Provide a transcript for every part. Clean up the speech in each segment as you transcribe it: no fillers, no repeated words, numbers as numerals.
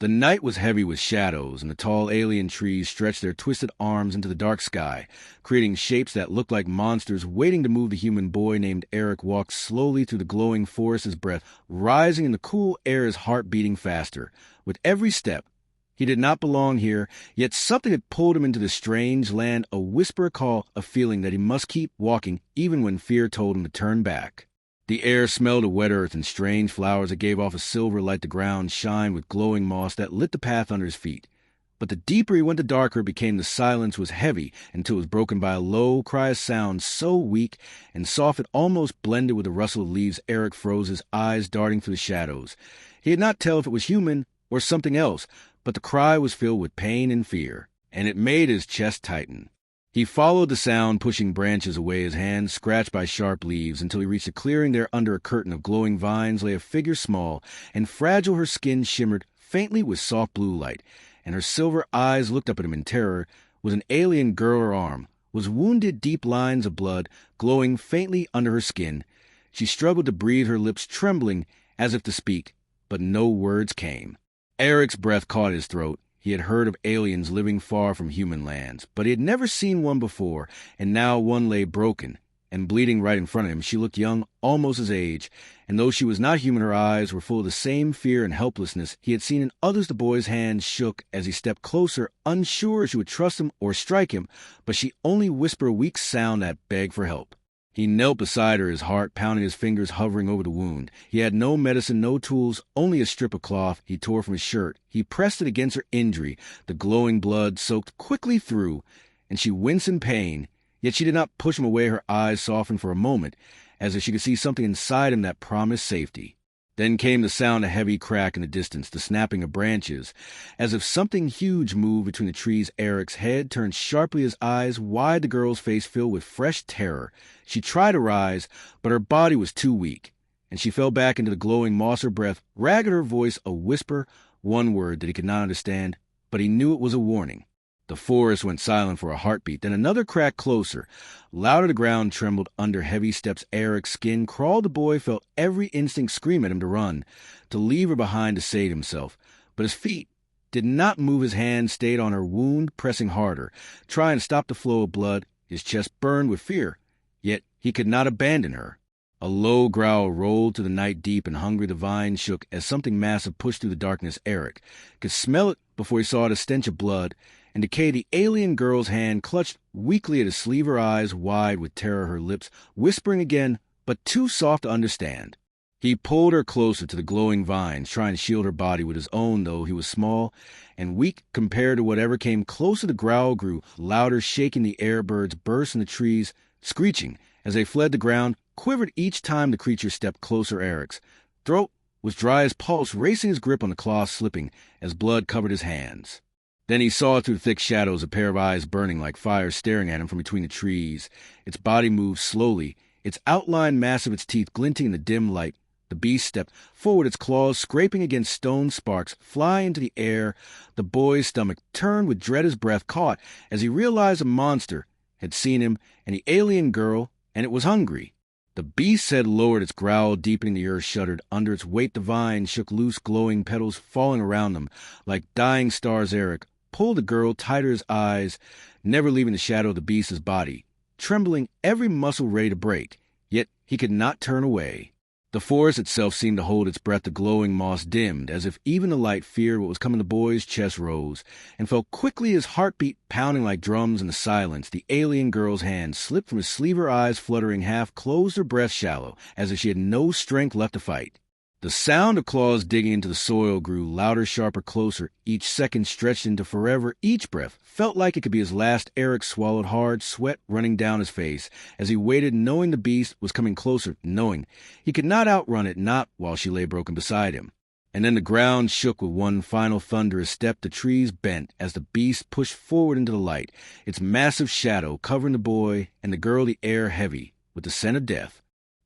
The night was heavy with shadows, and the tall alien trees stretched their twisted arms into the dark sky, creating shapes that looked like monsters waiting to move. The human boy named Eric walked slowly through the glowing forest, his breath rising in the cool air, his heart beating faster. With every step, he did not belong here, yet something had pulled him into this strange land, a whisper, a call, a feeling that he must keep walking even when fear told him to turn back. The air smelled of wet earth and strange flowers that gave off a silver light. The ground shined with glowing moss that lit the path under his feet. But the deeper he went, the darker it became. The silence was heavy until it was broken by a low cry, of sound so weak and soft it almost blended with the rustle of leaves. Eric froze, his eyes darting through the shadows. He could not tell if it was human or something else, but the cry was filled with pain and fear, and it made his chest tighten. He followed the sound, pushing branches away, his hands scratched by sharp leaves, until he reached a clearing. There, under a curtain of glowing vines, lay a figure small and fragile. Her skin shimmered faintly with soft blue light, and her silver eyes looked up at him in terror. Was an alien girl. Her arm was wounded, deep lines of blood glowing faintly under her skin. She struggled to breathe, her lips trembling as if to speak, but no words came. Eric's breath caught his throat. He had heard of aliens living far from human lands, but he had never seen one before, and now one lay broken and bleeding right in front of him. She looked young, almost his age, and though she was not human, her eyes were full of the same fear and helplessness he had seen in others. The boy's hand shook as he stepped closer, unsure if she would trust him or strike him, but she only whispered a weak sound that begged for help. He knelt beside her, his heart pounding, his fingers hovering over the wound. He had no medicine, no tools, only a strip of cloth he tore from his shirt. He pressed it against her injury. The glowing blood soaked quickly through, and she winced in pain. Yet she did not push him away. Her eyes softened for a moment, as if she could see something inside him that promised safety. Then came the sound, a heavy crack in the distance, the snapping of branches, as if something huge moved between the trees. Eric's head turned sharply, his eyes wide, the girl's face filled with fresh terror. She tried to rise, but her body was too weak, and she fell back into the glowing moss. Her breath ragged, her voice a whisper, one word that he could not understand, but he knew it was a warning. The forest went silent for a heartbeat, then another crack closer. Louder, the ground trembled under heavy steps. Eric's skin crawled. The boy felt every instinct scream at him to run, to leave her behind, to save himself. But his feet did not move. His hand stayed on her wound, pressing harder, trying to stop the flow of blood. His chest burned with fear, yet he could not abandon her. A low growl rolled to the night, deep and hungry. The vine shook as something massive pushed through the darkness. Eric could smell it before he saw the stench of blood and decay. The alien girl's hand clutched weakly at his sleeve, her eyes wide with terror, her lips whispering again, but too soft to understand. He pulled her closer to the glowing vines, trying to shield her body with his own, though he was small and weak compared to whatever came closer. The growl grew louder, shaking the air. Birds burst in the trees, screeching as they fled. The ground quivered each time the creature stepped closer. Eric's throat was dry, his pulse racing, his grip on the cloth slipping as blood covered his hands. Then he saw through the thick shadows, a pair of eyes burning like fire staring at him from between the trees. Its body moved slowly, its outline massive, its teeth glinting in the dim light. The beast stepped forward, its claws scraping against stone, sparks flying into the air. The boy's stomach turned with dread, his breath caught as he realized a monster had seen him and the alien girl, and it was hungry. The beast's head lowered, its growl deepening. The earth shuddered under its weight. The vine shook loose, glowing petals falling around them like dying stars. Eric pulled the girl tighter, his eyes never leaving the shadow of the beast's body, trembling, every muscle ready to break. Yet he could not turn away. The forest itself seemed to hold its breath. The glowing moss dimmed, as if even the light feared what was coming. The boy's chest rose and fell quickly, his heartbeat pounding like drums in the silence. The alien girl's hand slipped from his sleeve, her eyes fluttering, half closed, her breath shallow, as if she had no strength left to fight. The sound of claws digging into the soil grew louder, sharper, closer. Each second stretched into forever. Each breath felt like it could be his last. Eric swallowed hard, sweat running down his face as he waited, knowing the beast was coming closer, knowing he could not outrun it, not while she lay broken beside him. And then the ground shook with one final thunderous step. The trees bent as the beast pushed forward into the light, its massive shadow covering the boy and the girl, the air heavy with the scent of death.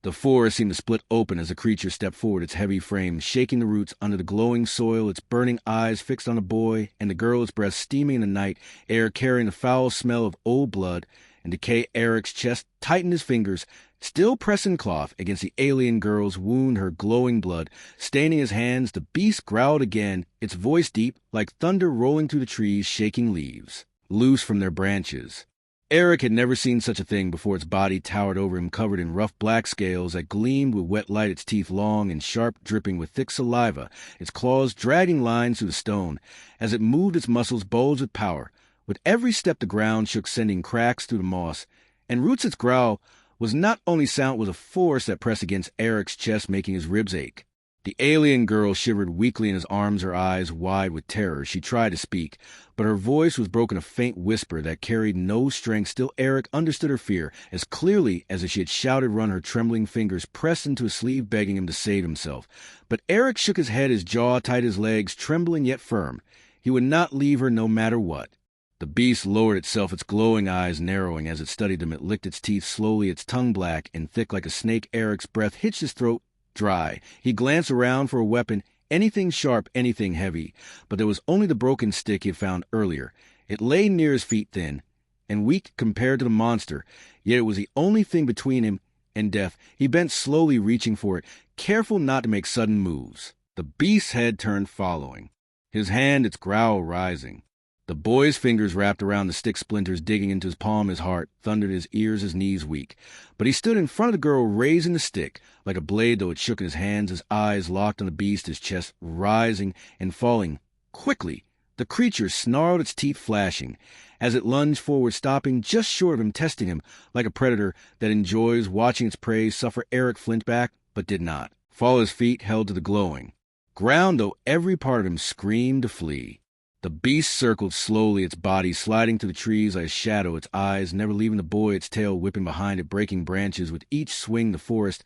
The forest seemed to split open as the creature stepped forward, its heavy frame shaking the roots under the glowing soil, its burning eyes fixed on the boy and the girl, its breath steaming in the night air, carrying the foul smell of old blood and decay Eric's chest tightened his fingers, still pressing cloth against the alien girl's wound, her glowing blood staining his hands. The beast growled again, its voice deep, like thunder rolling through the trees, shaking leaves loose from their branches. Eric had never seen such a thing before. Its body towered over him, covered in rough black scales that gleamed with wet light, its teeth long and sharp, dripping with thick saliva, its claws dragging lines through the stone. As it moved, its muscles bulged with power. With every step the ground shook, sending cracks through the moss. And Roots' its growl was not only sound, it was a force that pressed against Eric's chest, making his ribs ache. The alien girl shivered weakly in his arms, her eyes wide with terror. She tried to speak, but her voice was broken, a faint whisper that carried no strength. Still, Eric understood her fear as clearly as if she had shouted, run. Her trembling fingers pressed into his sleeve, begging him to save himself. But Eric shook his head, his jaw tight, his legs trembling yet firm. He would not leave her no matter what. The beast lowered itself, its glowing eyes narrowing. As it studied them, it licked its teeth slowly, its tongue black and thick like a snake. Eric's breath hitched his throat dry. He glanced around for a weapon, anything sharp, anything heavy, but there was only the broken stick he had found earlier. It lay near his feet, thin and weak compared to the monster, yet it was the only thing between him and death. He bent slowly, reaching for it, careful not to make sudden moves. The beast's head turned, following his hand, its growl rising. The boy's fingers wrapped around the stick splinters, digging into his palm. His heart thundered, his ears, his knees weak. But he stood in front of the girl, raising the stick like a blade, though it shook in his hands, his eyes locked on the beast, his chest rising and falling quickly. The creature snarled, its teeth flashing, as it lunged forward, stopping just short of him, testing him like a predator that enjoys watching its prey suffer. Eric flinched back, but did not fall. His feet held to the glowing ground, though every part of him screamed to flee. The beast circled slowly, its body sliding through the trees like a shadow, its eyes never leaving the boy, its tail whipping behind it, breaking branches. With each swing, the forest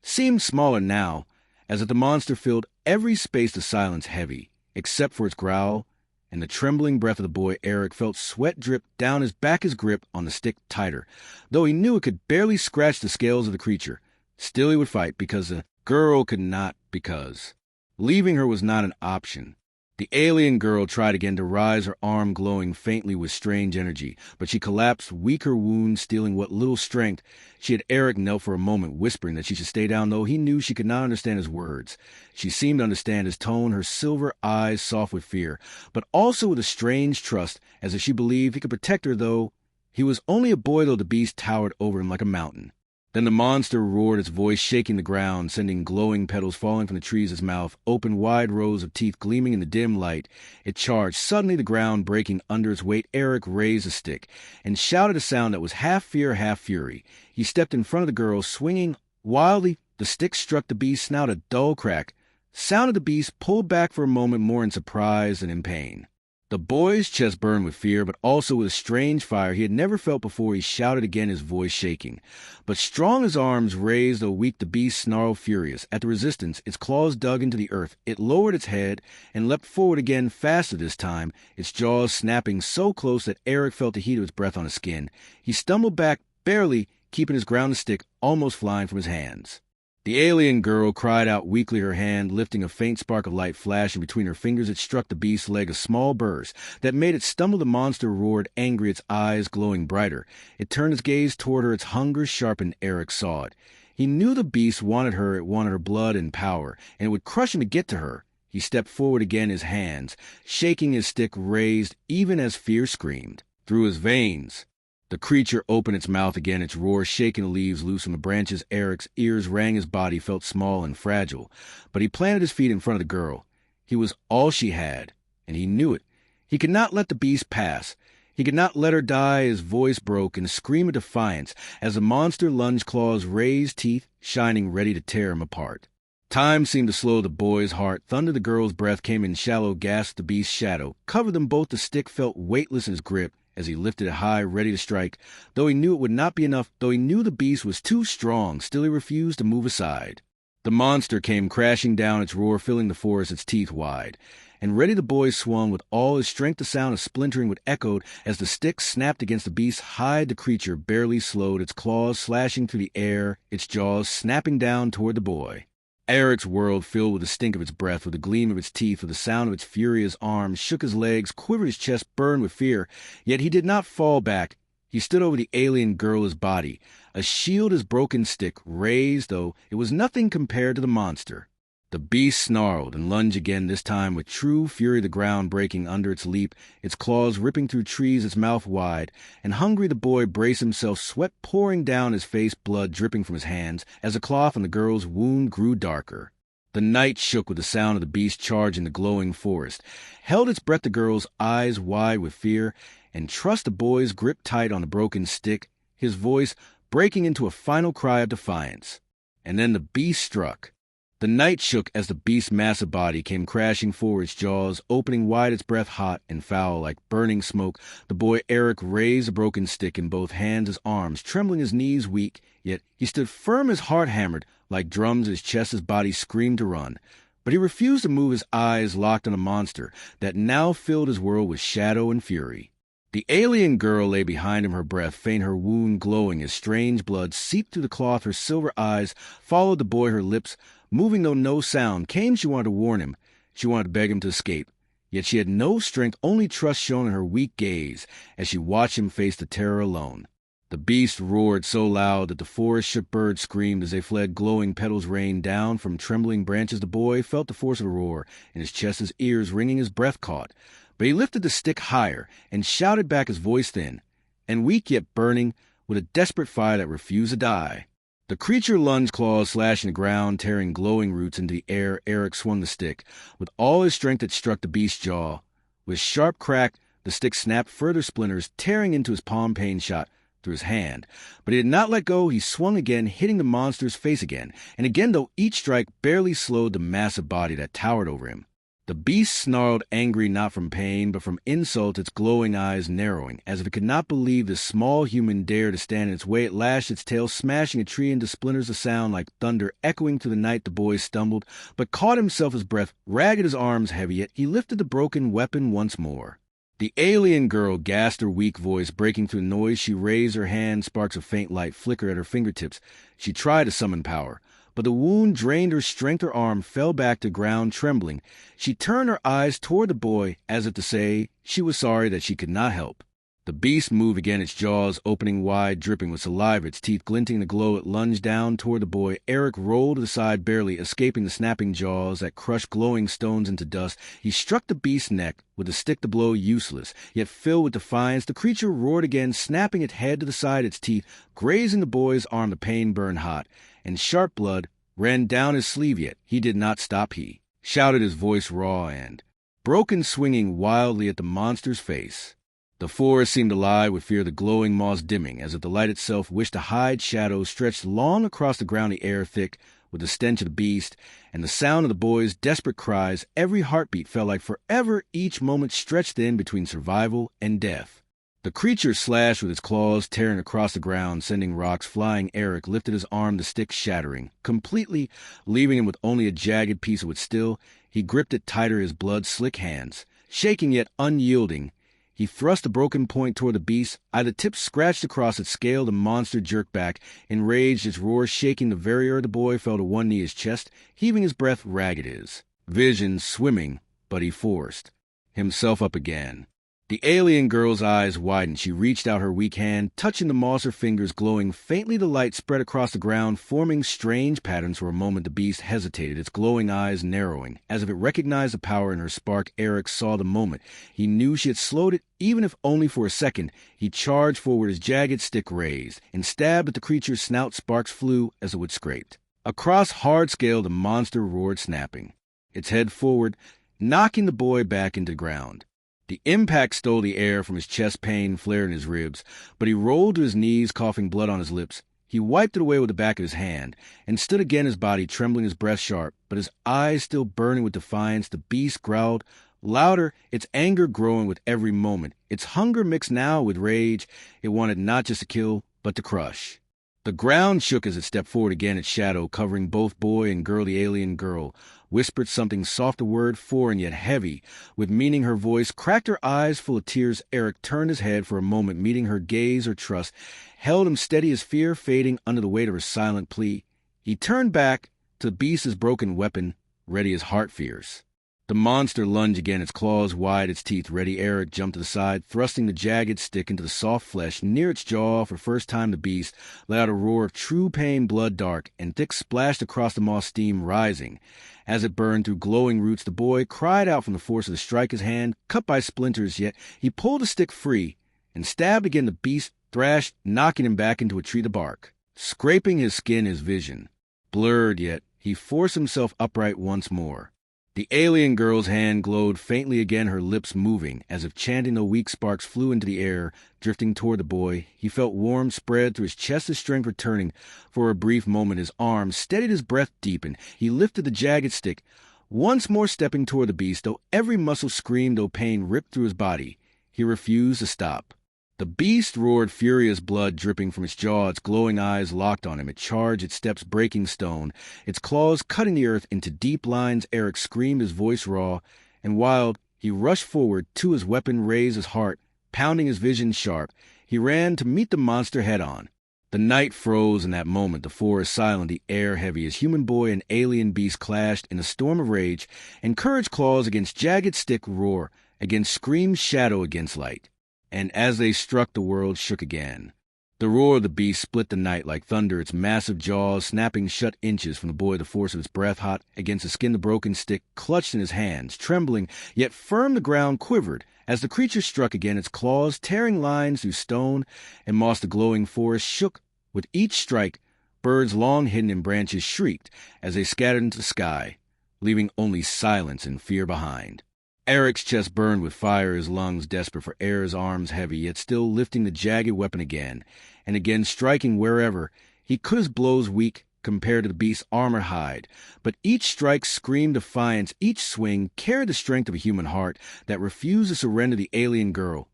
seemed smaller now, as if the monster filled every space. The silence heavy, except for its growl and the trembling breath of the boy. Eric felt sweat drip down his back, his grip on the stick tighter, though he knew it could barely scratch the scales of the creature. Still he would fight, because the girl could not, because leaving her was not an option. The alien girl tried again to rise, her arm glowing faintly with strange energy, but she collapsed, weak, her wound stealing what little strength she had. Eric knelt for a moment, whispering that she should stay down, though he knew she could not understand his words. She seemed to understand his tone, her silver eyes soft with fear, but also with a strange trust, as if she believed he could protect her, though he was only a boy, though the beast towered over him like a mountain. Then the monster roared, its voice shaking the ground, sending glowing petals falling from the trees. Its mouth opened, wide rows of teeth gleaming in the dim light. It charged, suddenly the ground breaking under its weight. Eric raised a stick and shouted a sound that was half fear, half fury. He stepped in front of the girl, swinging wildly. The stick struck the beast's snout, a dull crack sounded. The beast pulled back for a moment, more in surprise than in pain. The boy's chest burned with fear, but also with a strange fire he had never felt before. He shouted again, his voice shaking. But strong, his arms raised, though weak, the beast snarled furious. At the resistance, its claws dug into the earth. It lowered its head and leapt forward again, faster this time, its jaws snapping so close that Eric felt the heat of its breath on his skin. He stumbled back, barely keeping his grounded stick almost flying from his hands. The alien girl cried out weakly, her hand lifting, a faint spark of light flashing between her fingers. It struck the beast's leg, a small burst that made it stumble. The monster roared, angry, its eyes glowing brighter. It turned its gaze toward her, its hunger sharpened. Eric saw it. He knew the beast wanted her. It wanted her blood and power, and it would crush him to get to her. He stepped forward again, his hands shaking, his stick raised, even as fear screamed through his veins. The creature opened its mouth again, its roar shaking the leaves loose from the branches. Eric's ears rang, his body felt small and fragile, but he planted his feet in front of the girl. He was all she had, and he knew it. He could not let the beast pass. He could not let her die. His voice broke in a scream of defiance as the monster lunged, claws raised, teeth shining, ready to tear him apart. Time seemed to slow the boy's heart. Thunder, the girl's breath came in shallow gasps. The beast's shadow covered them both. The stick felt weightless in his grip as he lifted it high, ready to strike. Though he knew it would not be enough, though he knew the beast was too strong, still he refused to move aside. The monster came crashing down, its roar filling the forest, its teeth wide. And ready the boy swung with all his strength. The sound of splintering would echoed as the stick snapped against the beast's hide. The creature barely slowed, its claws slashing through the air, its jaws snapping down toward the boy. Eric's world filled with the stink of its breath, with the gleam of its teeth, with the sound of its fury. His arms shook, his legs quivered, his chest burned with fear. Yet he did not fall back. He stood over the alien girl's body, a shield as broken stick raised, though it was nothing compared to the monster. The beast snarled and lunged again, this time with true fury, the ground breaking under its leap, its claws ripping through trees, its mouth wide. And hungry, the boy braced himself, sweat pouring down his face, blood dripping from his hands, as the cloth on the girl's wound grew darker. The night shook with the sound of the beast charging the glowing forest, held its breath, the girl's eyes wide with fear, and trust the boy's grip tight on the broken stick, his voice breaking into a final cry of defiance. And then the beast struck. The night shook as the beast's massive body came crashing forward, its jaws opening wide, its breath hot and foul like burning smoke. The boy Eric raised a broken stick in both hands, his arms trembling, his knees weak, yet he stood firm, his heart hammered like drums, his chest, his body screamed to run. But he refused to move, his eyes locked on a monster that now filled his world with shadow and fury. The alien girl lay behind him, her breath faint, her wound glowing as strange blood seeped through the cloth. Her silver eyes followed the boy, her lips moving though no sound came. She wanted to warn him. She wanted to beg him to escape. Yet she had no strength, only trust shown in her weak gaze as she watched him face the terror alone. The beast roared so loud that the forest shook, birds screamed as they fled, glowing petals rained down from trembling branches. The boy felt the force of the roar in his chest, his ears ringing, his breath caught. But he lifted the stick higher and shouted back, his voice thin and weak yet burning with a desperate fire that refused to die. The creature lunged, claws slashing the ground, tearing glowing roots into the air. Eric swung the stick with all his strength. It struck the beast's jaw. With sharp crack, the stick snapped, further splinters tearing into his palm, pain shot through his hand. But he did not let go. He swung again, hitting the monster's face again and again, though each strike barely slowed the massive body that towered over him. The beast snarled, angry not from pain but from insult, its glowing eyes narrowing, as if it could not believe this small human dared to stand in its way. It lashed its tail, smashing a tree into splinters, a sound like thunder echoing through the night. The boy stumbled, but caught himself, his breath ragged, his arms heavy, yet he lifted the broken weapon once more. The alien girl gasped, her weak voice breaking through the noise. She raised her hand, sparks of faint light flickered at her fingertips. She tried to summon power, but the wound drained her strength. Her arm fell back to ground, trembling. She turned her eyes toward the boy, as if to say she was sorry that she could not help. The beast moved again, its jaws opening wide, dripping with saliva, its teeth glinting the glow. It lunged down toward the boy. Eric rolled to the side, barely escaping the snapping jaws that crushed glowing stones into dust. He struck the beast's neck with the stick, the blow useless, yet filled with defiance. The creature roared again, snapping its head to the side, its teeth grazing the boy's arm. The pain burned hot, and sharp blood ran down his sleeve, yet he did not stop. He shouted, his voice raw and broken, swinging wildly at the monster's face. The forest seemed alive with fear, the glowing moss dimming, as if the light itself wished to hide. Shadows stretched long across the ground, the air thick with the stench of the beast and the sound of the boy's desperate cries. Every heartbeat felt like forever, each moment stretched in between survival and death. The creature slashed with its claws, tearing across the ground, sending rocks flying. Eric lifted his arm, the stick shattering completely, leaving him with only a jagged piece of it still. He gripped it tighter, his blood-slick hands shaking yet unyielding. He thrust the broken point toward the beast. The tip scratched across its scale. The monster jerked back, enraged, its roar shaking the very earth. The boy fell to one knee, his chest heaving, his breath ragged, his vision swimming, but he forced himself up again. The alien girl's eyes widened. She reached out her weak hand, touching the moss, her fingers glowing faintly. The light spread across the ground, forming strange patterns. For a moment the beast hesitated, its glowing eyes narrowing, as if it recognized the power in her spark. Eric saw the moment. He knew she had slowed it, even if only for a second. He charged forward, his jagged stick raised, and stabbed at the creature's snout. Sparks flew as the wood scraped. Across hard scale the monster roared, snapping its head forward, knocking the boy back into the ground. The impact stole the air from his chest, pain flared in his ribs, but he rolled to his knees, coughing blood on his lips. He wiped it away with the back of his hand, and stood again, his body trembling, his breath sharp, but his eyes still burning with defiance. The beast growled louder, its anger growing with every moment, its hunger mixed now with rage. It wanted not just to kill, but to crush. The ground shook as it stepped forward again, its shadow covering both boy and girl. The alien girl whispered something soft, a word foreign yet heavy with meaning. Her voice cracked, her eyes full of tears. Eric turned his head for a moment, meeting her gaze. Her trust held him steady, his fear fading under the weight of her silent plea. He turned back to the beast's broken weapon, ready as heart fierce. The monster lunged again, its claws wide, its teeth ready. Eric jumped to the side, thrusting the jagged stick into the soft flesh near its jaw. For the first time, the beast let out a roar of true pain, blood dark and thick splashed across the moss, steam rising. As it burned through glowing roots, the boy cried out from the force of the strike, his hand cut by splinters, yet he pulled the stick free and stabbed again. The beast thrashed, knocking him back into a tree of bark. Scraping his skin, his vision blurred, yet he forced himself upright once more. The alien girl's hand glowed faintly again, her lips moving, as if chanting. The weak sparks flew into the air, drifting toward the boy. He felt warmth spread through his chest, his strength returning. For a brief moment his arms steadied, his breath deepened. He lifted the jagged stick, once more stepping toward the beast, though every muscle screamed, though pain ripped through his body. He refused to stop. The beast roared, furious blood dripping from its jaw, its glowing eyes locked on him. It charged, its steps breaking stone, its claws cutting the earth into deep lines. Eric screamed, his voice raw and wild. He rushed forward to his weapon, raised his heart, pounding his vision sharp. He ran to meet the monster head-on. The night froze in that moment, the forest silent, the air heavy, as human boy and alien beast clashed in a storm of rage, and courage claws against jagged stick roar, against scream shadow against light. And as they struck, the world shook again. The roar of the beast split the night like thunder, its massive jaws snapping shut inches from the boy, the force of its breath hot against the skin. The broken stick clutched in his hands, trembling, yet firm. The ground quivered as the creature struck again, its claws tearing lines through stone and moss. The glowing forest shook with each strike. Birds long hidden in branches shrieked as they scattered into the sky, leaving only silence and fear behind. Eric's chest burned with fire, his lungs desperate for air, his arms heavy, yet still lifting the jagged weapon again, and again striking wherever he could. His blows weak compared to the beast's armor hide, but each strike screamed defiance, each swing carried the strength of a human heart that refused to surrender. The alien girl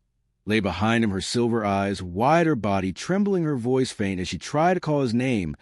lay behind him, her silver eyes wide, her body trembling, her voice faint as she tried to call his name,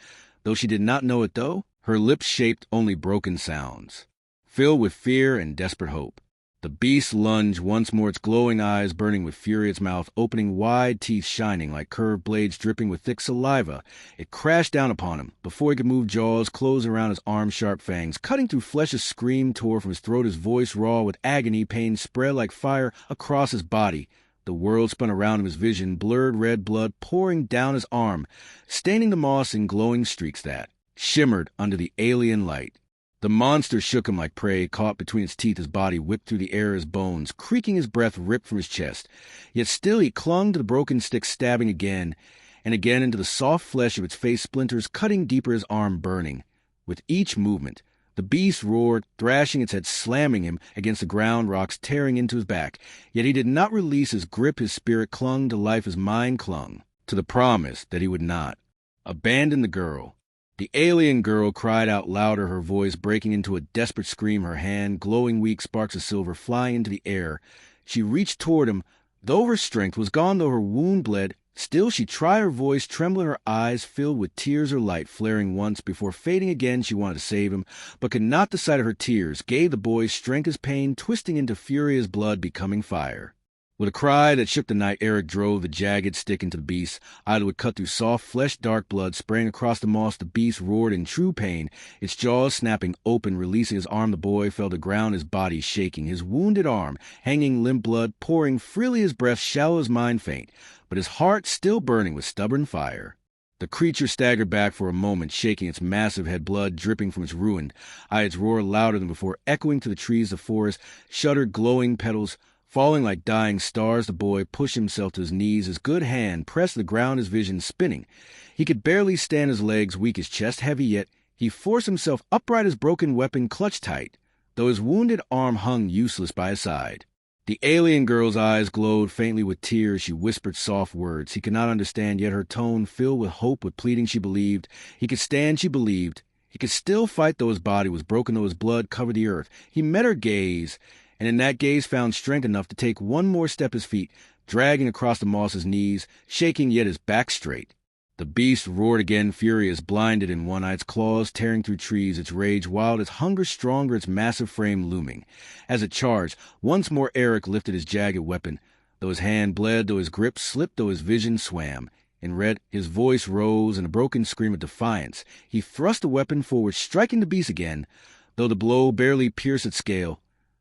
though she did not know it, though her lips shaped only broken sounds, filled with fear and desperate hope. The beast lunged once more, its glowing eyes burning with fury, its mouth opening wide, teeth shining like curved blades dripping with thick saliva. It crashed down upon him. Before he could move, jaws closed around his arms, sharp fangs cutting through flesh. A scream tore from his throat, his voice raw with agony. Pain spread like fire across his body. The world spun around him, his vision blurred, red blood pouring down his arm, staining the moss in glowing streaks that shimmered under the alien light. The monster shook him like prey, caught between its teeth, his body whipped through the air, his bones creaking, his breath ripped from his chest. Yet still he clung to the broken stick, stabbing again and again into the soft flesh of its face, splinters cutting deeper, his arm burning. With each movement, the beast roared, thrashing its head, slamming him against the ground, rocks tearing into his back. Yet he did not release his grip, his spirit clung to life, his mind clung to the promise that he would not abandon the girl. The alien girl cried out louder, her voice breaking into a desperate scream, her hand glowing weak, sparks of silver flying into the air. She reached toward him, though her strength was gone, though her wound bled. Still she tried, her voice trembling, her eyes filled with tears, her light flaring once before fading again. She wanted to save him, but could not. The sight of her tears gave the boy strength, his pain twisting into fury, his blood becoming fire. With a cry that shook the night, Eric drove the jagged stick into the beast. Either would cut through soft flesh, dark blood spraying across the moss. The beast roared in true pain, its jaws snapping open, releasing his arm. The boy fell to ground, his body shaking, his wounded arm hanging, limp blood pouring freely, his breath shallow, his mind faint, but his heart still burning with stubborn fire. The creature staggered back for a moment, shaking its massive head, blood dripping from its ruined eyes, roared louder than before, echoing to the trees. The forest shuddered, glowing petals falling like dying stars. The boy pushed himself to his knees, his good hand pressed to the ground, his vision spinning. He could barely stand, his legs weak, his chest heavy, yet he forced himself upright, his broken weapon clutched tight, though his wounded arm hung useless by his side. The alien girl's eyes glowed faintly with tears. She whispered soft words he could not understand, yet her tone filled with hope, with pleading. She believed he could stand, she believed he could still fight, though his body was broken, though his blood covered the earth. He met her gaze, and in that gaze found strength enough to take one more step, his feet dragging across the moss, his knees shaking, yet his back straight. The beast roared again, furious, blinded in one eye, its claws tearing through trees, its rage wild, its hunger stronger, its massive frame looming. As it charged, once more Eric lifted his jagged weapon, though his hand bled, though his grip slipped, though his vision swam. In red, his voice rose in a broken scream of defiance. He thrust the weapon forward, striking the beast again, though the blow barely pierced its scale.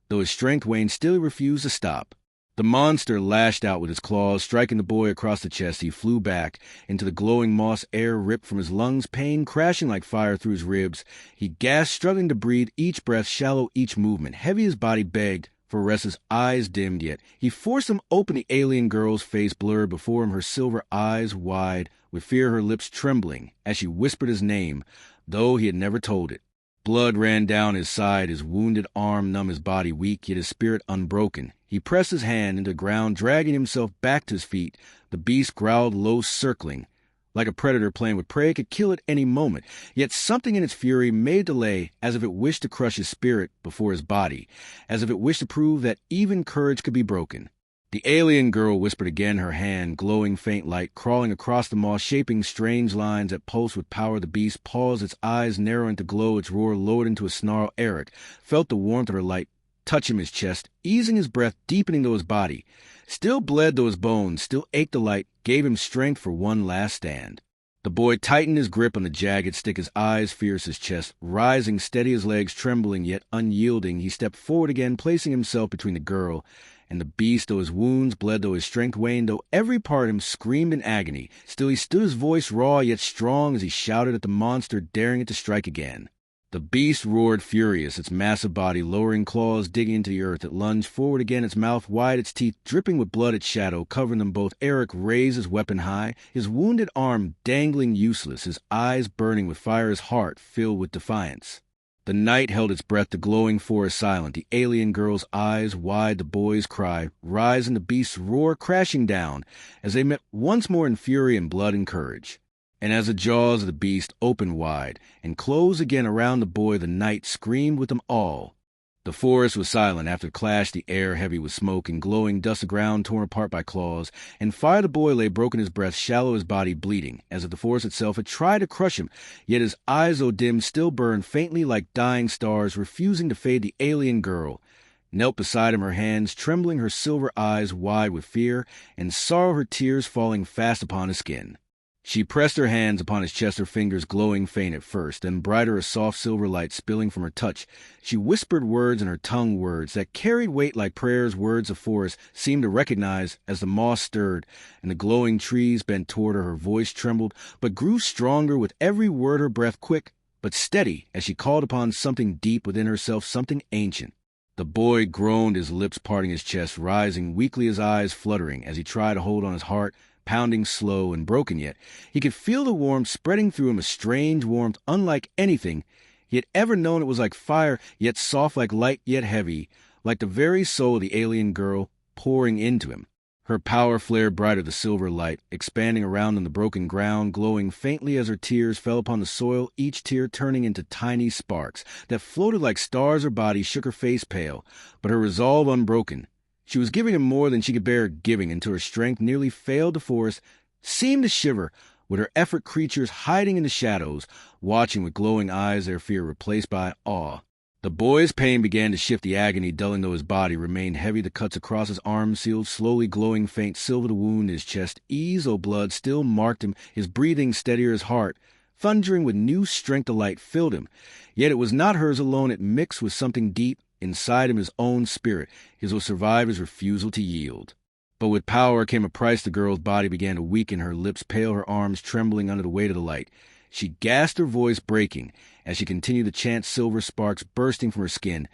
though his strength waned, still he refused to stop. The monster lashed out with his claws, striking the boy across the chest. He flew back into the glowing moss, air ripped from his lungs, pain crashing like fire through his ribs. He gasped, struggling to breathe, each breath shallow, each movement. Heavy his body begged for rest, his eyes dimmed, yet he forced them open. The alien girl's face blurred before him, her silver eyes wide with fear, her lips trembling as she whispered his name, though he had never told it. Blood ran down his side, his wounded arm numb, his body weak, yet his spirit unbroken. He pressed his hand into the ground, dragging himself back to his feet. The beast growled low, circling. Like a predator playing with prey, it could kill at any moment. Yet something in its fury made delay, as if it wished to crush his spirit before his body, as if it wished to prove that even courage could be broken. The alien girl whispered again, her hand, glowing faint light, crawling across the moss, shaping strange lines that pulsed with power. The beast paused, its eyes narrowing to glow, its roar lowered into a snarl. Eric felt the warmth of her light touch him, his chest, easing his breath, deepening though his body. Still bled though his bones, still ached the light, gave him strength for one last stand. The boy tightened his grip on the jagged stick, his eyes fierce, his chest rising steady, his legs trembling yet unyielding. He stepped forward again, placing himself between the girl and the beast. Though his wounds bled, though his strength waned, though every part of him screamed in agony, still he stood, his voice raw yet strong, as he shouted at the monster, daring it to strike again. The beast roared furious, its massive body lowering, claws digging into the earth. It lunged forward again, its mouth wide, its teeth dripping with blood, its shadow covering them both. Eric raised his weapon high, his wounded arm dangling useless, his eyes burning with fire, his heart filled with defiance. The night held its breath, the glowing forest silent, the alien girl's eyes wide, the boy's cry rise, and the beast's roar crashing down as they met once more in fury and blood and courage. And as the jaws of the beast opened wide and closed again around the boy, the night screamed with them all. The forest was silent after the clash, the air heavy with smoke and glowing dust, the ground torn apart by claws and fire. The boy lay broken, his breath shallow, his body bleeding, as if the forest itself had tried to crush him, yet his eyes, though dim, still burned faintly like dying stars, refusing to fade. The alien girl knelt beside him, her hands trembling, her silver eyes wide with fear and sorrow, her tears falling fast upon his skin. She pressed her hands upon his chest, her fingers glowing faint at first, then brighter, a soft silver light spilling from her touch. She whispered words in her tongue, words that carried weight like prayers, words the forest seemed to recognize as the moss stirred and the glowing trees bent toward her. Her voice trembled, but grew stronger with every word, her breath quick but steady as she called upon something deep within herself, something ancient. The boy groaned, his lips parting, his chest rising weakly, his eyes fluttering as he tried to hold on his heart, pounding slow and broken, yet he could feel the warmth spreading through him, a strange warmth unlike anything he had ever known. It was like fire, yet soft, like light, yet heavy, like the very soul of the alien girl pouring into him. Her power flared brighter, the silver light expanding around on the broken ground, glowing faintly as her tears fell upon the soil, each tear turning into tiny sparks that floated like stars. Her body shook, her face pale, but her resolve unbroken. She was giving him more than she could bear giving, until her strength nearly failed. The forest seemed to shiver with her effort, creatures hiding in the shadows, watching with glowing eyes, their fear replaced by awe. The boy's pain began to shift, the agony dulling though his body remained heavy. The cuts across his arms sealed, slowly glowing faint, silver the wound in his chest. Ease, though blood still marked him, his breathing steadier, his heart thundering with new strength. The light filled him, yet it was not hers alone. It mixed with something deep inside him, his own spirit. His will survive his refusal to yield. But with power came a price. The girl's body began to weaken, her lips pale, her arms trembling under the weight of the light. She gasped, her voice breaking as she continued to chant, silver sparks bursting from her skin,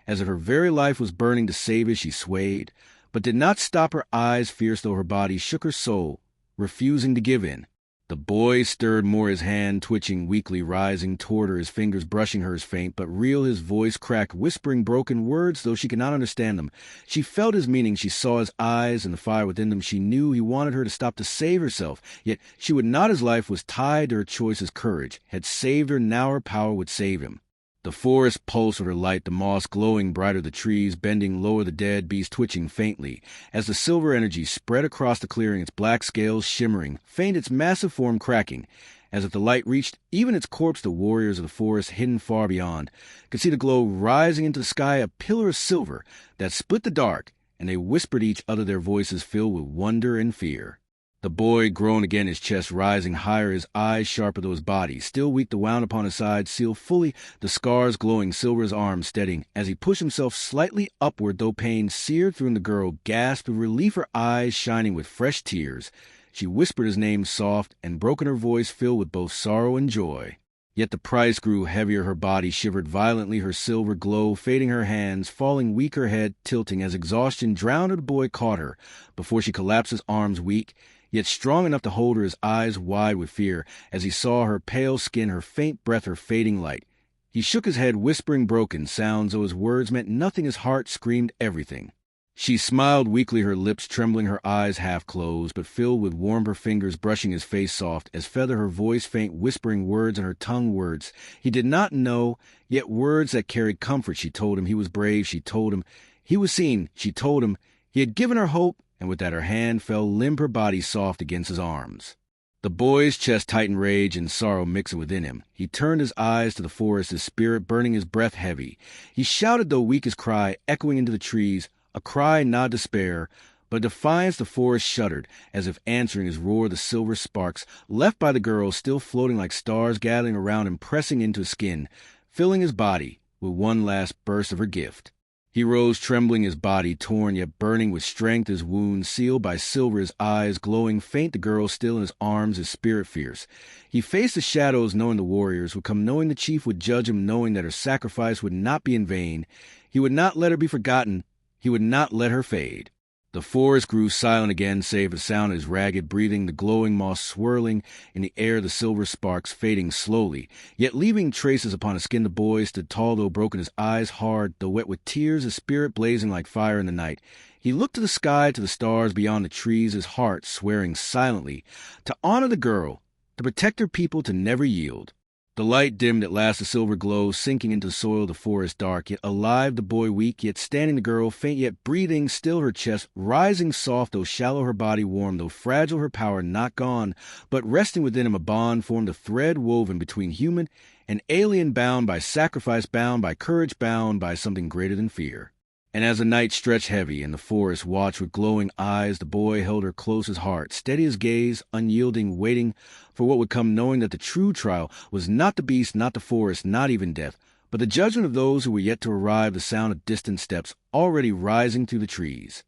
as if her very life was burning to save as she swayed, but did not stop. Her eyes fierce though her body shook, her soul refusing to give in. The boy stirred more, his hand twitching weakly, rising toward her, his fingers brushing hers faint but real. His voice cracked, whispering broken words, though she could not understand them. She felt his meaning, she saw his eyes and the fire within them. She knew he wanted her to stop, to save herself, yet she would not. His life was tied to her choice, his courage had saved her, now her power would save him. The forest pulsed with her light, the moss glowing brighter, the trees bending lower, the dead beast twitching faintly as the silver energy spread across the clearing, its black scales shimmering faint, its massive form cracking as if the light reached even its corpse. The warriors of the forest, hidden far beyond, could see the glow rising into the sky, a pillar of silver that split the dark, and they whispered each other, their voices filled with wonder and fear. The boy groaned again, his chest rising higher, his eyes sharper though his body, still weak, the wound upon his side, sealed fully, the scars glowing silver, his arms steadying. As he pushed himself slightly upward, though pain seared through him, the girl gasped with relief, her eyes shining with fresh tears. She whispered his name soft, and broke in her voice filled with both sorrow and joy. Yet the price grew heavier, her body shivered violently, her silver glow fading, her hands falling weak, her head tilting as exhaustion drowned her. The boy caught her before she collapsed, his arms weak, yet strong enough to hold her, his eyes wide with fear, as he saw her pale skin, her faint breath, her fading light. He shook his head, whispering broken sounds, though his words meant nothing, his heart screamed everything. She smiled weakly, her lips trembling, her eyes half closed, but filled with warmth, her fingers brushing his face soft as feather, her voice faint, whispering words, and her tongue words he did not know, yet words that carried comfort. She told him he was brave, she told him he was seen, she told him he had given her hope, and with that her hand fell limp, her body soft against his arms. The boy's chest tightened, rage and sorrow mixing within him. He turned his eyes to the forest, his spirit burning, his breath heavy. He shouted, though weak, his cry echoing into the trees, a cry not despair, but defiance. The forest shuddered, as if answering his roar. The silver sparks, left by the girl, still floating like stars, gathering around him, pressing into his skin, filling his body with one last burst of her gift. He rose, trembling, his body torn, yet burning with strength, his wounds sealed by silver, his eyes glowing faint, the girl still in his arms, his spirit fierce. He faced the shadows, knowing the warriors would come, knowing the chief would judge him, knowing that her sacrifice would not be in vain. He would not let her be forgotten. He would not let her fade. The forest grew silent again, save the sound of his ragged breathing, the glowing moss swirling in the air, the silver sparks fading slowly, yet leaving traces upon his skin. The boy stood tall, though broken, his eyes hard, though wet with tears, his spirit blazing like fire in the night. He looked to the sky, to the stars beyond the trees, his heart swearing silently to honor the girl, to protect her people, to never yield. The light dimmed at last, the silver glow sinking into the soil, the forest dark, yet alive, the boy weak, yet standing, the girl faint, yet breathing, still her chest rising soft, though shallow, her body warm, though fragile, her power not gone, but resting within him, a bond formed, a thread woven between human and alien, bound by sacrifice, bound by courage, bound by something greater than fear. And as the night stretched heavy and the forest watched with glowing eyes, the boy held her close, his heart steady, his gaze unyielding, waiting for what would come, knowing that the true trial was not the beast, not the forest, not even death, but the judgment of those who were yet to arrive, the sound of distant steps already rising through the trees.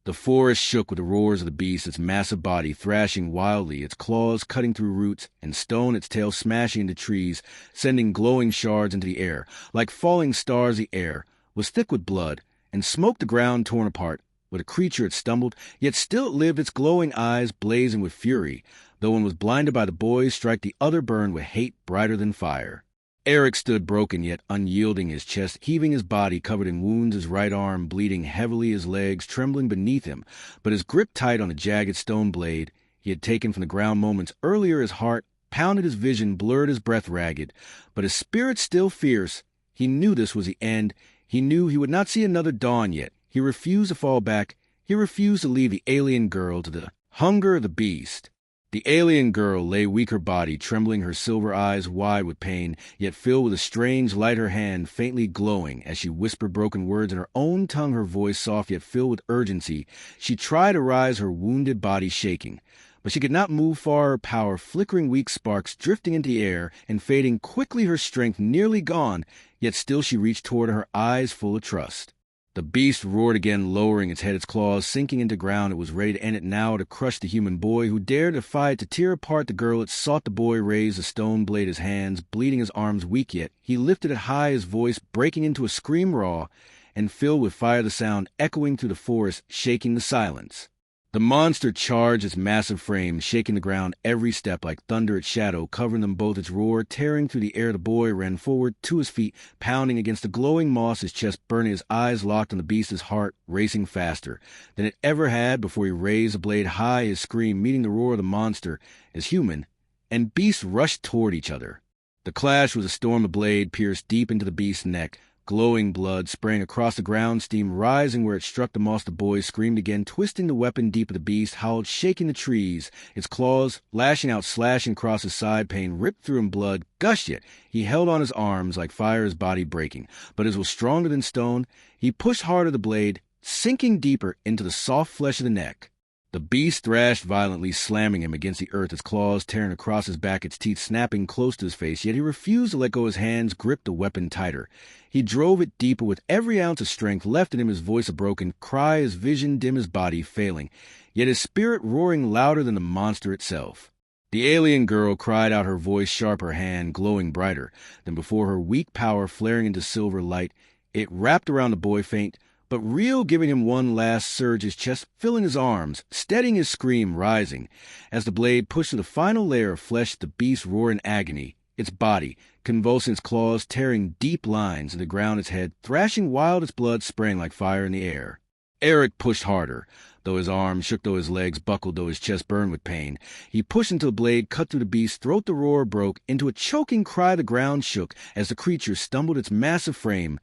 The forest shook with the roars of the beast, its massive body thrashing wildly, its claws cutting through roots and stone, its tail smashing into trees, sending glowing shards into the air. Like falling stars, the air was thick with blood, and smoke, the ground torn apart. But a creature had stumbled, yet still it lived, its glowing eyes blazing with fury. Though one was blinded by the boy's strike, the other burned with hate brighter than fire. Eric stood broken, yet unyielding, his chest heaving, his body covered in wounds, his right arm bleeding heavily, his legs trembling beneath him, but his grip tight on the jagged stone blade he had taken from the ground moments earlier. His heart pounded, his vision blurred, his breath ragged, but his spirit still fierce. He knew this was the end. He knew he would not see another dawn yet. He refused to fall back. He refused to leave the alien girl to the hunger of the beast. The alien girl lay weak, her body trembling, her silver eyes wide with pain, yet filled with a strange light, her hand faintly glowing as she whispered broken words in her own tongue, her voice soft yet filled with urgency. She tried to rise, her wounded body shaking, but she could not move far, her power flickering, weak sparks drifting into the air and fading quickly, her strength nearly gone, yet still she reached toward her eyes full of trust. The beast roared again, lowering its head, its claws sinking into ground. It was ready to end it now, to crush the human boy who dared defy it, to tear apart the girl. It sought the boy, raised the stone blade, his hands, bleeding, his arms weak yet. He lifted it high, his voice breaking into a scream raw and filled with fire, the sound echoing through the forest, shaking the silence. The monster charged, its massive frame shaking the ground every step like thunder, its shadow covering them both, its roar tearing through the air. The boy ran forward to his feet, pounding against the glowing moss, his chest burning, his eyes locked on the beast, his heart racing faster than it ever had before. He raised the blade high, his scream meeting the roar of the monster as human and beast rushed toward each other. The clash was a storm. of blade pierced deep into the beast's neck. Glowing blood sprang across the ground, steam rising where it struck the moss. The boy screamed again, twisting the weapon deep of the beast, howled, shaking the trees. Its claws, lashing out, slashing across his side, pain ripped through him, blood gushed yet. He held on his arms like fire, his body breaking. But as was stronger than stone, he pushed harder the blade, sinking deeper into the soft flesh of the neck. The beast thrashed violently, slamming him against the earth, its claws tearing across his back, its teeth snapping close to his face, yet he refused to let go. His hands gripped the weapon tighter. He drove it deeper with every ounce of strength left in him, his voice a broken cry, his vision dim, his body failing, yet his spirit roaring louder than the monster itself. The alien girl cried out, her voice sharp, her hand glowing brighter than before, her weak power flaring into silver light. It wrapped around the boy, faint but real, giving him one last surge, his chest filling his arms, steadying his scream, rising. As the blade pushed to the final layer of flesh, the beast roared in agony, its body convulsing, its claws tearing deep lines in the ground, its head thrashing wild, its blood spraying like fire in the air. Eric pushed harder, though his arms shook, though his legs buckled, though his chest burned with pain. He pushed until the blade cut through the beast's throat. The roar broke into a choking cry. The ground shook as the creature stumbled, its massive frame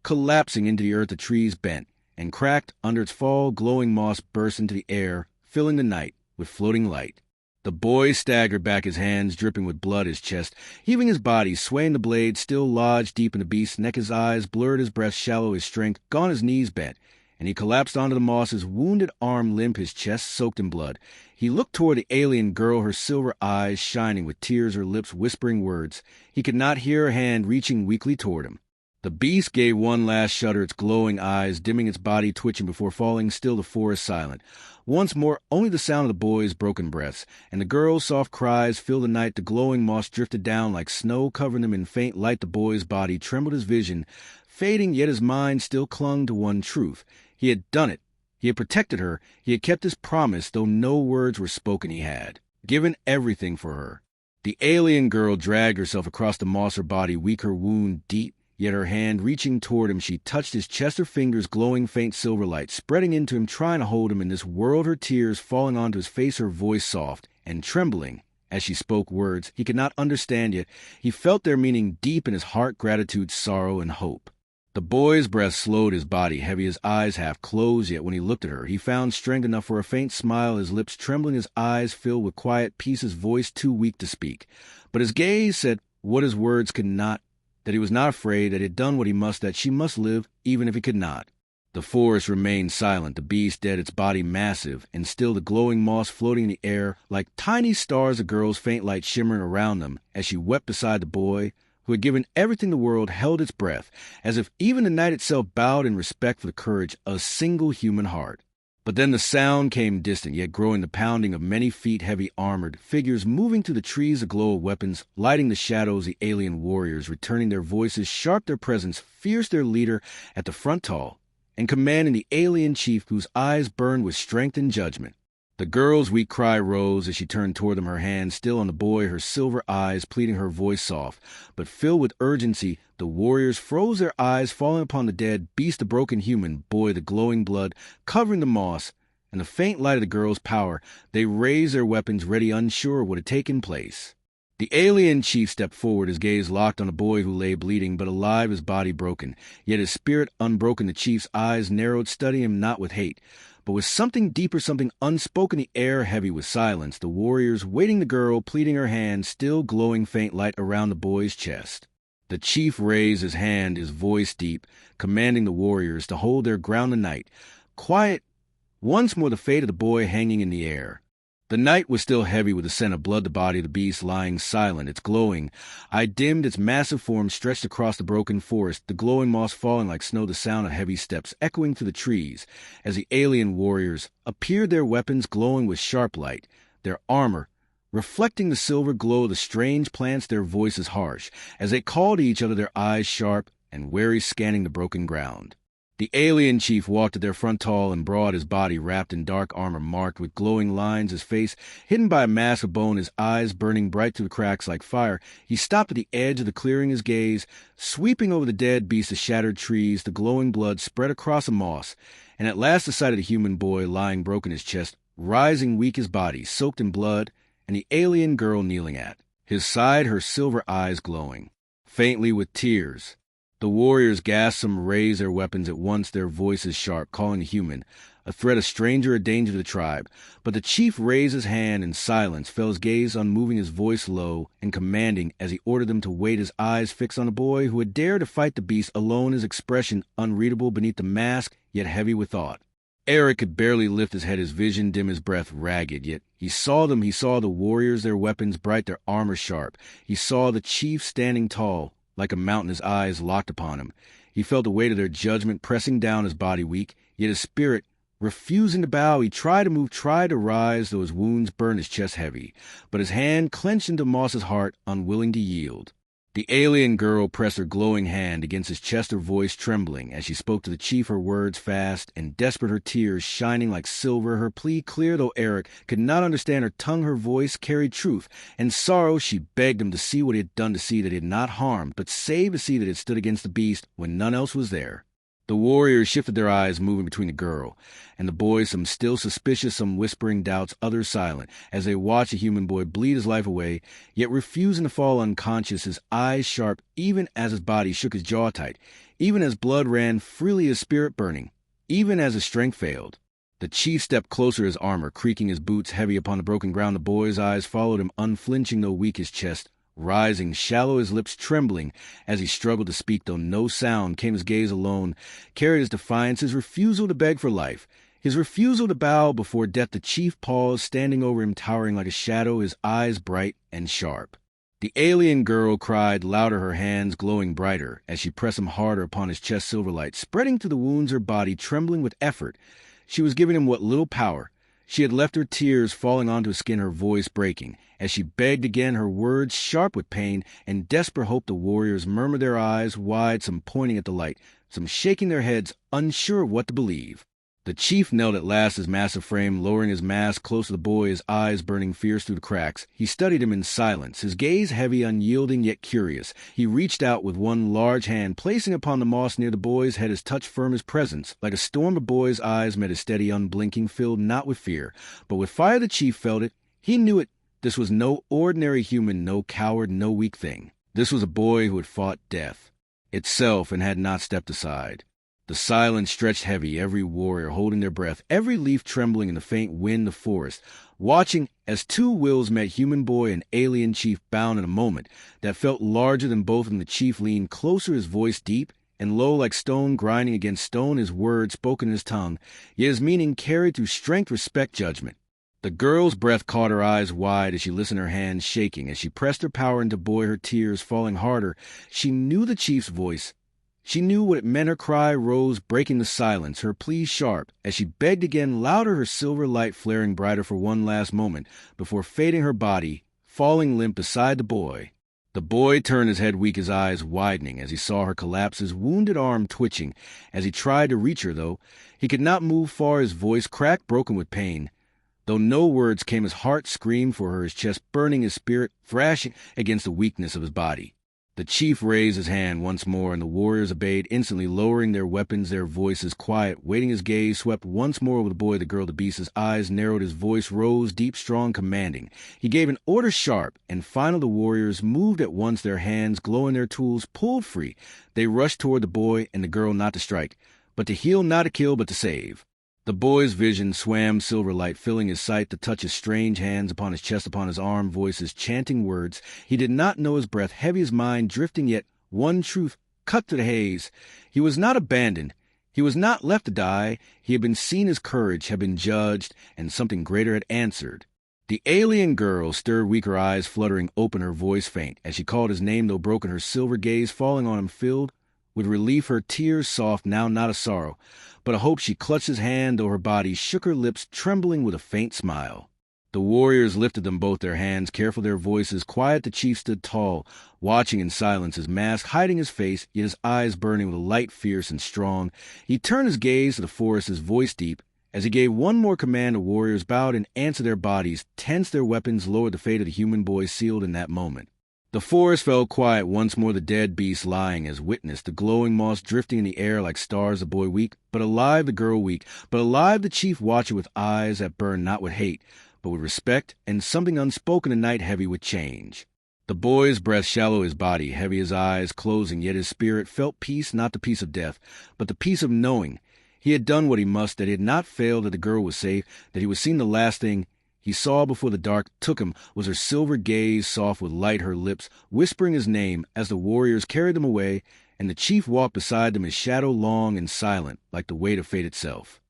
collapsing into the earth. The trees bent and cracked under its fall. Glowing moss burst into the air, filling the night with floating light. The boy staggered back, his hands dripping with blood, his chest heaving, his body swaying. The blade still lodged deep in the beast's neck, his eyes blurred, his breath shallow, his strength gone, his knees bent, and he collapsed onto the moss, his wounded arm limp, his chest soaked in blood. He looked toward the alien girl, her silver eyes shining with tears, her lips whispering words. He could not hear, her hand reaching weakly toward him. The beast gave one last shudder, its glowing eyes dimming, its body twitching before falling. Still the forest silent. Once more only the sound of the boy's broken breaths and the girl's soft cries filled the night. The glowing moss drifted down like snow, covering them in faint light. The boy's body trembled, his vision fading, yet his mind still clung to one truth. He had done it. He had protected her. He had kept his promise, though no words were spoken. He had given everything for her. The alien girl dragged herself across the moss, her body weak, her wound deep. Yet her hand reaching toward him, she touched his chest, her fingers glowing faint silver light, spreading into him, trying to hold him in this world, her tears falling onto his face, her voice soft and trembling as she spoke words he could not understand, yet he felt their meaning deep in his heart, gratitude, sorrow, and hope. The boy's breath slowed, his body heavy, his eyes half closed, yet when he looked at her, he found strength enough for a faint smile, his lips trembling, his eyes filled with quiet peace, his voice too weak to speak. But his gaze said what his words could not, that he was not afraid, that he had done what he must, that she must live, even if he could not. The forest remained silent, the beast dead, its body massive, and still the glowing moss floating in the air like tiny stars, the girl's faint light shimmering around them as she wept beside the boy, who had given everything the world, held its breath, as if even the night itself bowed in respect for the courage of a single human heart. But then the sound came distant, yet growing, the pounding of many feet, heavy armored figures moving through the trees, a glow of weapons, lighting the shadows, the alien warriors, returning their voices, sharp their presence, fierce their leader at the front tall, and commanding the alien chief whose eyes burned with strength and judgment. The girl's weak cry rose as she turned toward them, her hand still on the boy, her silver eyes pleading, her voice soft, but filled with urgency. The warriors froze their eyes, falling upon the dead beast, the broken human boy, the glowing blood covering the moss, and the faint light of the girl's power. They raised their weapons, ready, unsure what had taken place. The alien chief stepped forward, his gaze locked on a boy who lay bleeding, but alive, his body broken, yet his spirit unbroken. The chief's eyes narrowed, studying him not with hate, but with something deeper, something unspoken, the air heavy with silence. The warriors waiting, the girl pleading, her hand still glowing faint light around the boy's chest. The chief raised his hand, his voice deep, commanding the warriors to hold their ground the night. Quiet, once more the fate of the boy hanging in the air. The night was still heavy with the scent of blood, the body of the beast lying silent, its glowing eye dimmed, its massive form stretched across the broken forest, the glowing moss falling like snow, the sound of heavy steps echoing through the trees as the alien warriors appeared, their weapons glowing with sharp light, their armor reflecting the silver glow of the strange plants, their voices harsh as they called to each other, their eyes sharp and wary, scanning the broken ground. The alien chief walked at their front, tall and broad, his body wrapped in dark armor marked with glowing lines, his face hidden by a mask of bone, his eyes burning bright through the cracks like fire. He stopped at the edge of the clearing, his gaze sweeping over the dead beast, the shattered trees, the glowing blood spread across the moss, and at last the sight of the human boy lying broken, his chest rising weak, his body soaked in blood, and the alien girl kneeling at his side, her silver eyes glowing faintly with tears. The warriors gasped, some raised their weapons at once, their voices sharp, calling the human a threat, a stranger, a danger to the tribe. But the chief raised his hand in silence, fell his gaze unmoving, his voice low and commanding as he ordered them to wait, his eyes fixed on the boy who had dared to fight the beast alone, his expression unreadable beneath the mask, yet heavy with thought. Eric could barely lift his head, his vision dim, his breath ragged, yet he saw them. He saw the warriors, their weapons bright, their armor sharp. He saw the chief standing tall, like a mountain, his eyes locked upon him. He felt the weight of their judgment pressing down his body weak, yet his spirit refusing to bow. He tried to move, tried to rise, though his wounds burned his chest heavy. But his hand clenched into Moss's heart, unwilling to yield. The alien girl pressed her glowing hand against his chest, her voice trembling as she spoke to the chief, her words fast and desperate, her tears shining like silver, her plea clear, though Eric could not understand her tongue. Her voice carried truth and sorrow. She begged him to see what he had done, to see that he had not harmed, but saved, to see that it stood against the beast when none else was there. The warriors shifted their eyes, moving between the girl and the boy, some still suspicious, some whispering doubts, others silent, as they watched the human boy bleed his life away, yet refusing to fall unconscious, his eyes sharp, even as his body shook, his jaw tight, even as blood ran freely, his spirit burning, even as his strength failed. The chief stepped closer, his armor creaking, his boots heavy upon the broken ground. The boy's eyes followed him, unflinching though weak, his chest rising, shallow, his lips trembling as he struggled to speak, though no sound came. His gaze alone carried his defiance, his refusal to beg for life, his refusal to bow before death. The chief paused, standing over him, towering like a shadow, his eyes bright and sharp. The alien girl cried louder, her hands glowing brighter as she pressed him harder upon his chest, silver light spreading to the wounds, her body trembling with effort. She was giving him what little power she had left, her tears falling onto his skin, her voice breaking as she begged again, her words sharp with pain and desperate hope. The warriors murmured, their eyes wide, some pointing at the light, some shaking their heads, unsure of what to believe. The chief knelt at last, his massive frame lowering his mask close to the boy, his eyes burning fierce through the cracks. He studied him in silence, his gaze heavy, unyielding, yet curious. He reached out with one large hand, placing upon the moss near the boy's head, his touch firm, his presence like a storm. The boy's eyes met his steady, unblinking, filled not with fear, but with fire. The chief felt it. He knew it. This was no ordinary human, no coward, no weak thing. This was a boy who had fought death itself and had not stepped aside. The silence stretched heavy, every warrior holding their breath, every leaf trembling in the faint wind, the forest, watching as two wills met, human boy and alien chief, bound in a moment that felt larger than both of them. The chief leaned closer, his voice deep and low like stone grinding against stone, his words spoken in his tongue, yet his meaning carried through strength, respect, judgment. The girl's breath caught her eyes wide as she listened, her hands shaking as she pressed her power into boy, her tears falling harder. She knew the chief's voice. She knew what it meant. Her cry rose, breaking the silence, her plea sharp, as she begged again, louder, her silver light flaring brighter for one last moment before fading, her body falling limp beside the boy. The boy turned his head weak, his eyes widening as he saw her collapse, his wounded arm twitching as he tried to reach her, though he could not move far, his voice cracked, broken with pain. Though no words came, his heart screamed for her, his chest burning, his spirit thrashing against the weakness of his body. The chief raised his hand once more, and the warriors obeyed, instantly lowering their weapons, their voices quiet, waiting. His gaze swept once more over the boy, the girl, the beast. His eyes narrowed, his voice rose, deep, strong, commanding. He gave an order sharp, and final. The warriors moved at once, their hands glowing, their tools pulled free. They rushed toward the boy and the girl, not to strike, but to heal, not to kill, but to save. The boy's vision swam, silver light filling his sight, to touch his strange hands upon his chest, upon his arm, voices chanting words. He did not know his breath, heavy his mind, drifting, yet one truth cut through the haze. He was not abandoned. He was not left to die. He had been seen, his courage had been judged, and something greater had answered. The alien girl stirred weak, her eyes fluttering open, her voice faint, as she called his name, though broken, her silver gaze falling on him, filled with relief, her tears soft, now not a sorrow, but a hope. She clutched his hand, though her body shook, her lips trembling with a faint smile. The warriors lifted them both, their hands careful, their voices quiet. The chief stood tall, watching in silence, his mask hiding his face, yet his eyes burning with a light fierce and strong. He turned his gaze to the forest, his voice deep, as he gave one more command. The warriors bowed and answered, their bodies tensed, their weapons lowered. The fate of the human boy sealed in that moment. The forest fell quiet once more, the dead beast lying as witness, the glowing moss drifting in the air like stars, the boy weak, but alive, the girl weak, but alive. The chief watcher with eyes that burned not with hate, but with respect, and something unspoken, a night heavy with change. The boy's breath shallow, his body heavy, his eyes closing, yet his spirit felt peace, not the peace of death, but the peace of knowing he had done what he must, that he had not failed, that the girl was safe, that he was seen. The last thing he saw before the dark took him was her silver gaze, soft with light, her lips whispering his name as the warriors carried them away, and the chief walked beside them, his shadow long and silent like the weight of fate itself.